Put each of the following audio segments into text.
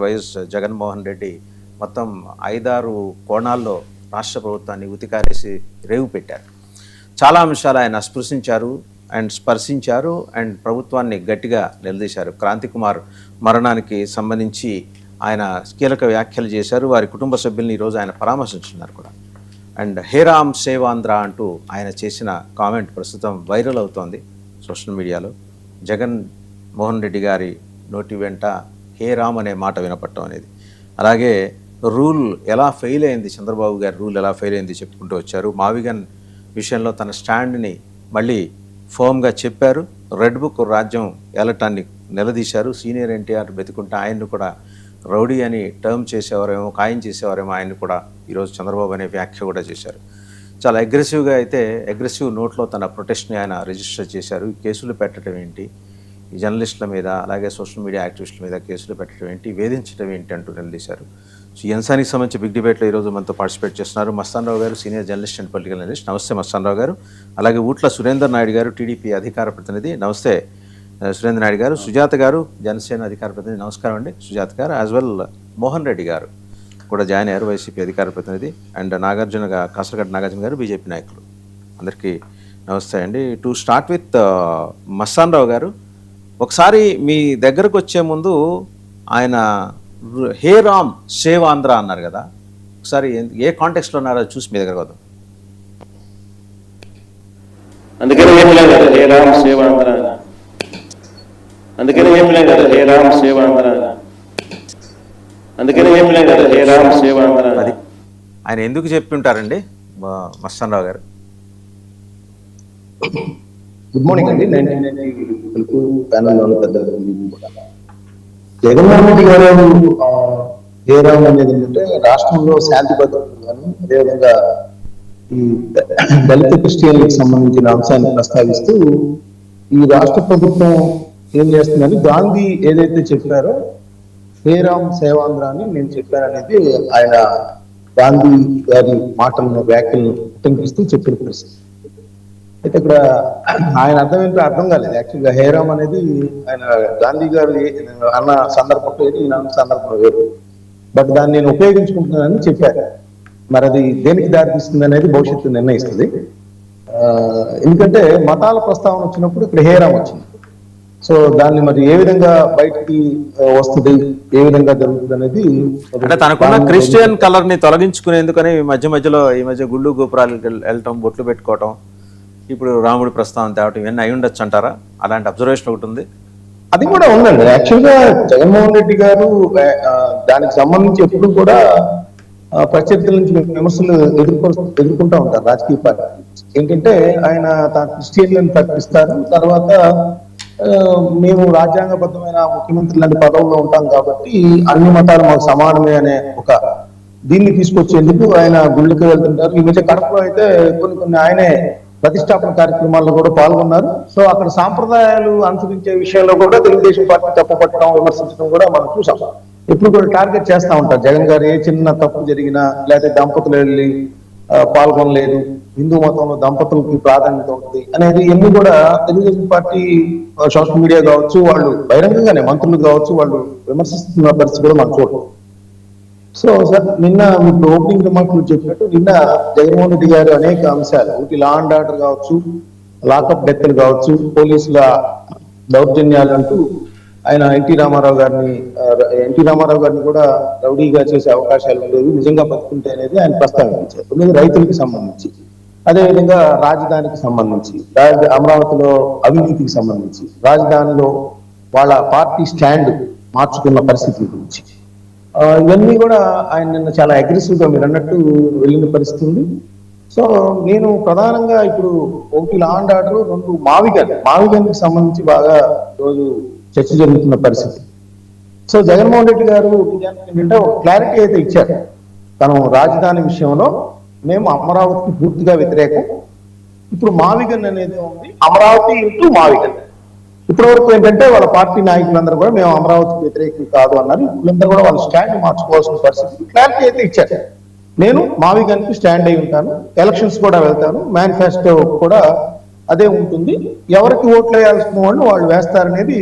YS Jaganmohan Reddy మొత్తం 5-6 కోణాల్లో రాష్ట్ర ప్రభుత్వాన్ని ఉతికారేసి రేవు పెట్టారు. చాలా అంశాలు ఆయన స్పర్శించారు అండ్ ప్రభుత్వాన్ని గట్టిగా నిలదీశారు. క్రాంతికుమార్ మరణానికి సంబంధించి ఆయన కీలక వ్యాఖ్యలు చేశారు. వారి కుటుంబ సభ్యుల్ని ఈరోజు ఆయన పరామర్శించున్నారు కూడా. అండ్ హే రామ్ సేవాంధ్ర అంటూ ఆయన చేసిన కామెంట్ ప్రస్తుతం వైరల్ అవుతోంది సోషల్ మీడియాలో. జగన్ మోహన్ రెడ్డి గారి నోటి వెంట హే రామ్ అనే మాట వినపడటం అనేది, అలాగే రూల్ ఎలా ఫెయిల్ అయింది, చంద్రబాబు గారి రూల్ ఎలా ఫెయిల్ అయింది చెప్పుకుంటూ వచ్చారు. మావిగన్ విషయంలో తన స్టాండ్ని మళ్ళీ ఫర్మ్గా చెప్పారు. రెడ్ బుక్ రాజ్యం ఏలటాన్ని నిలదీశారు. సీనియర్ ఎన్టీఆర్ బతికుంటే ఆయన్ను కూడా రౌడీ అని టర్మ్ చేసేవారేమో, ఖాయం చేసేవారేమో ఆయన్ని కూడా ఈరోజు చంద్రబాబు అనే వ్యాఖ్య కూడా చేశారు. చాలా అగ్రెసివ్ నోట్లో తన ప్రొటెస్ట్ని ఆయన రిజిస్టర్ చేశారు. కేసులు పెట్టడం ఏంటి, ఈ జర్నలిస్టుల మీద అలాగే సోషల్ మీడియా యాక్టివిస్టుల మీద కేసులు పెట్టడం ఏంటి, వేధించడం ఏంటి అంటూ నిలదీశారు. సో ఈ అంశానికి సంబంధించి బిగ్ డిబేట్లో ఈరోజు మనతో పార్టిసిపేట్ చేస్తున్నారు మస్తాన్ రావు గారు, senior journalist and political analyst. నమస్తే మస్తాన్ రావు గారు. అలాగే ఊట్ల సురేందర్ నాయుడు గారు, టీడీపీ అధికార ప్రతినిధి. నమస్తే సురేందర్ నాయుడు గారు. సుజాత గారు, జనసేన అధికార ప్రతినిధి. నమస్కారం అండి సుజాత గారు. యాజ్ వెల్ మోహన్ రెడ్డి గారు కూడా జాయిన్ అయ్యారు, వైసీపీ అధికార ప్రతినిధి. అండ్ కాసరగడ్డ నాగార్జున గారు, బీజేపీ నాయకులు. అందరికీ నమస్తే అండి. టు స్టార్ట్ విత్ మస్తాన్ రావు గారు, ఒకసారి మీ దగ్గరకు వచ్చే ముందు ఆయన హే రామ్ సేవ్ ఆంధ్ర అన్నారు కదా, ఒకసారి ఏ కాంటెక్స్ట్లో ఉన్నారో చూసి మీ దగ్గర వద్దాం. అందుకని ఏం లేదు హే రామ్ సేవ్ ఆంధ్ర, అందుకని ఏం లేదు హే రామ్ సేవ్ ఆంధ్ర, అందుకని ఏం లేదు హే రామ్ సేవ్ ఆంధ్ర. అది ఆయన ఎందుకు చెప్పి ఉంటారండి మస్తాన్ రావు గారు? గుడ్ మార్నింగ్ అండి. జగన్మోహన్ రెడ్డి గారు ఏ రామ్ అనేది ఏంటంటే రాష్ట్రంలో శాంతి భద్రతలు కానీ అదేవిధంగా ఈ దళిత క్రిస్టియన్లకు సంబంధించిన అంశాన్ని ప్రస్తావిస్తూ ఈ రాష్ట్ర ప్రభుత్వం ఏం చేస్తుందని గాంధీ ఏదైతే చెప్పారో హే రామ్ సేవాంధ్ర అని నేను చెప్పాననేది ఆయన గాంధీ గారి మాటలను వ్యాఖ్యలను ఉటంకిస్తూ చెప్పిన పరిస్థితి. అయితే ఇక్కడ ఆయన అర్థం ఏంటో అర్థం కాలేదు. యాక్చువల్గా హే రామ్ అనేది ఆయన గాంధీ గారు అన్న సందర్భంలో వేరు, ఈయన అన్న సందర్భంలో వేరు. బట్ దాన్ని నేను ఉపయోగించుకుంటున్నానని చెప్పారు. మరి అది దేనికి దారితీస్తుంది అనేది భవిష్యత్తు నిర్ణయిస్తుంది. ఎందుకంటే మతాల ప్రస్తావన వచ్చినప్పుడు ఇక్కడ హే రామ్ వచ్చింది. సో దాన్ని మరి ఏ విధంగా బయటికి వస్తుంది, ఏ విధంగా జరుగుతుంది అనేది, అంటే తనకున్న క్రిస్టియన్ కలర్ ని తొలగించుకునేందుకని ఈ మధ్య గుళ్ళు గోపురాలు వెళ్ళటం, బొట్లు పెట్టుకోవటం, ఇప్పుడు రాముడి ప్రస్తావన తేవటం, ఇవన్నీ అయి ఉండొచ్చు అంటారా? అలాంటి అబ్జర్వేషన్ ఒకటి ఉంది. అది కూడా ఉందండి. యాక్చువల్గా జగన్మోహన్ రెడ్డి గారు దానికి సంబంధించి ఎప్పుడు కూడా ప్రత్యర్థుల నుంచి విమర్శలు ఎదుర్కొంటూ ఉంటారు రాజకీయ పార్టీ. ఏంటంటే ఆయన క్రిస్టియన్లను ప్రకటిస్తారు, తర్వాత మేము రాజ్యాంగబద్ధమైన ముఖ్యమంత్రి లాంటి పదవుల్లో ఉంటాం కాబట్టి అన్ని మతాలు మాకు సమానమే అనే ఒక దీన్ని తీసుకొచ్చేందుకు ఆయన గుళ్ళకి వెళ్తుంటారు. ఈ మధ్య కడపలో అయితే కొన్ని ఆయనే ప్రతిష్టాపన కార్యక్రమాల్లో కూడా పాల్గొన్నారు. సో అక్కడ సాంప్రదాయాలు అనుసరించే విషయంలో కూడా తెలుగుదేశం పార్టీ తప్పుపట్టడం, విమర్శించడం కూడా మనం చూసాం. ఎప్పుడు కూడా టార్గెట్ చేస్తూ ఉంటారు. జగన్ గారు ఏ చిన్న తప్పు జరిగినా, లేకపోతే దంపతులు వెళ్ళి పాల్గొనలేదు, హిందూ మతంలో దంపతులకి ప్రాధాన్యత ఉంటుంది అనేది ఇవన్నీ కూడా తెలుగుదేశం పార్టీ సోషల్ మీడియా కావచ్చు, వాళ్ళు బహిరంగంగానే మంత్రులు కావచ్చు, వాళ్ళు విమర్శిస్తున్న పరిస్థితి కూడా మనం చూడటం. సో సార్, నిన్న మీకు ఓపెనింగ్ రిమార్క్లు చెప్పినట్టు నిన్న జగన్మోహన్ రెడ్డి గారు అనేక అంశాలు, ఒకటి లా అండ్ ఆర్డర్ కావచ్చు, లాకప్ డెత్లు కావచ్చు, పోలీసుల దౌర్జన్యాలు అంటూ ఆయన ఎన్టీ రామారావు గారిని కూడా రౌడీగా చేసే అవకాశాలు ఉండేవి, నిజంగా బతుకుంటే అనేది ఆయన ప్రస్తావించారు. రైతులకు సంబంధించి, అదేవిధంగా రాజధానికి సంబంధించి, అమరావతిలో అవినీతికి సంబంధించి, రాజధానిలో వాళ్ళ పార్టీ స్టాండ్ మార్చుకున్న పరిస్థితి గురించి ఇవన్నీ కూడా ఆయన నిన్న చాలా అగ్రెసివ్ గా మీరు అన్నట్టు వెళ్ళిన పరిస్థితి ఉంది. సో నేను ప్రధానంగా ఇప్పుడు ఒకటి లా అండ్ ఆర్డర్, రెండు మావిగన్ కి సంబంధించి బాగా రోజు చర్చ జరుగుతున్న పరిస్థితి. సో జగన్మోహన్ రెడ్డి గారు ఏంటంటే ఒక క్లారిటీ అయితే ఇచ్చారు. తను రాజధాని విషయంలో మేము అమరావతికి పూర్తిగా వ్యతిరేకం, ఇప్పుడు మావిగన్ అనేది ఉంది, అమరావతి ఇంటూ మావిగన్. ఇప్పటి వరకు ఏంటంటే వాళ్ళ పార్టీ నాయకులందరూ కూడా మేము అమరావతికి వ్యతిరేకం కాదు అన్నారు. వీళ్ళందరూ కూడా వాళ్ళ స్టాండ్ మార్చుకోవాల్సిన పరిస్థితి, క్లారిటీ అయితే ఇచ్చారు. నేను మావిగన్కి స్టాండ్ అయి ఉంటాను, ఎలక్షన్స్ కూడా వెళ్తాను, మేనిఫెస్టో కూడా అదే ఉంటుంది, ఎవరికి ఓట్లు వేయాల్సిన వాళ్ళు వేస్తారనేది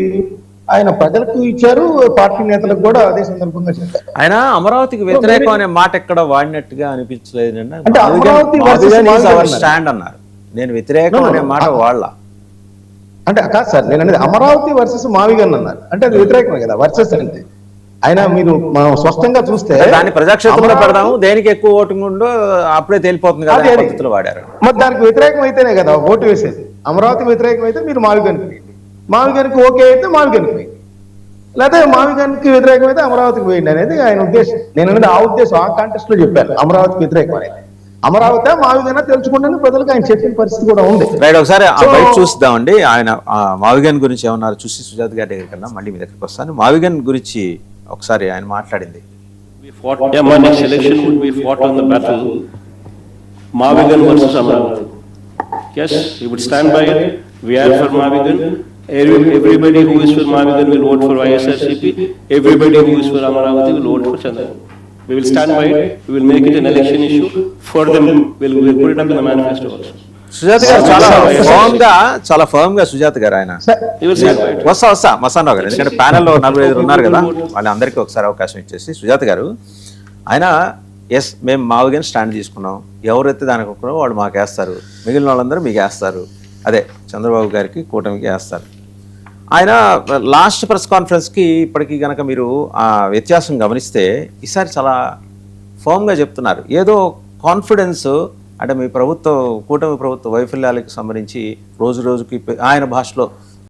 ఆయన ప్రజలకు ఇచ్చారు, పార్టీ నేతలకు కూడా అదే సందర్భంగా చెప్పారు. ఆయన అమరావతికి వ్యతిరేకం అనే మాట ఎక్కడ వాడినట్టుగా అనిపించలేదండి. అంటే అమరావతి versus మావిగన్ స్టాండ్ అన్నారు, నేను వ్యతిరేకం అనే మాట వాళ్ళ. అంటే కాదు సార్, నేను అనేది అమరావతి వర్సెస్ మావిగన్ అన్నారు, అంటే అది వ్యతిరేకమే కదా వర్సెస్ అంటే. ఆయన మీరు మనం స్పష్టంగా చూస్తే దాన్ని ప్రజాక్షేత్రంలో పెడదాము, దేనికి ఎక్కువ ఓటింగ్ ఉందో అప్పుడే తేలిపోతుంది కదా అనే పద్ధతిలో వాడారు. మరి దానికి వ్యతిరేకం అయితేనే కదా ఓటు వేసేది. అమరావతి వ్యతిరేకం అయితే మీరు మావిగన్కి వేయండి, మావిగన్కి ఓకే అయితే మావిగన్కి వేయండి, లేకపోతే మావిగన్కి వ్యతిరేకం అయితే అమరావతికి వేయండి అనేది ఆయన ఉద్దేశం. నేను అనేది ఆ ఉద్దేశం, ఆ కాంటెస్ట్ లో చెప్పాను. అమరావతికి వ్యతిరేకం అనేది అమరావతి మావిగన్ తెలుసుకుంటే ప్రజలకు ఆయన చెప్పిన పరిస్థితి కూడా ఉంది. రైట్, ఒకసారి ఆ బయట చూస్తామండి. ఆయన మావిగన్ గురించి ఏమన్నారు చూసి సుజాత గారి దగ్గర కన్నా మళ్ళీ మీ దగ్గరికి వస్తాను. మావిగన్ గురించి ఒకసారి ఆయన మాట్లాడింది. My next election would be fought on the battle, Mavigan versus Amaravati. Yes, we would stand by it. We are for Mavigan. Everybody who is for Mavigan will vote for YSRCP. Everybody who is for Amaravati will vote for Chandrababu. We will stand by it. We will make it an election issue. For them, we'll put it up in the manifesto also. Sujatha గారు చాలా firm గా సుజాత గారు ఆయన We will stand by it. వస్తా మసాన్ గారు, ఎందుకంటే ప్యానెల్లో 4-5 ఉన్నారు కదా, వాళ్ళందరికీ ఒకసారి అవకాశం ఇచ్చేసి. సుజాత గారు, ఆయన ఎస్ మేము మావిగన్ స్టాండ్ తీసుకున్నాం, ఎవరైతే దానికి ఒక్కరో వాళ్ళు మాకు వేస్తారు, మిగిలిన వాళ్ళందరూ మీకు వేస్తారు, అదే చంద్రబాబు గారికి కూటమికి వేస్తారు. ఆయన లాస్ట్ ప్రెస్ కాన్ఫరెన్స్కి ఇప్పటికీ కనుక మీరు ఆ వ్యత్యాసం గమనిస్తే ఈసారి చాలా ఫర్మ్గా చెప్తున్నారు. ఏదో కాన్ఫిడెన్స్ అంటే మీ ప్రభుత్వ కూటమి ప్రభుత్వ వైఫల్యాలకు సంబంధించి రోజు రోజుకి ఆయన భాషలో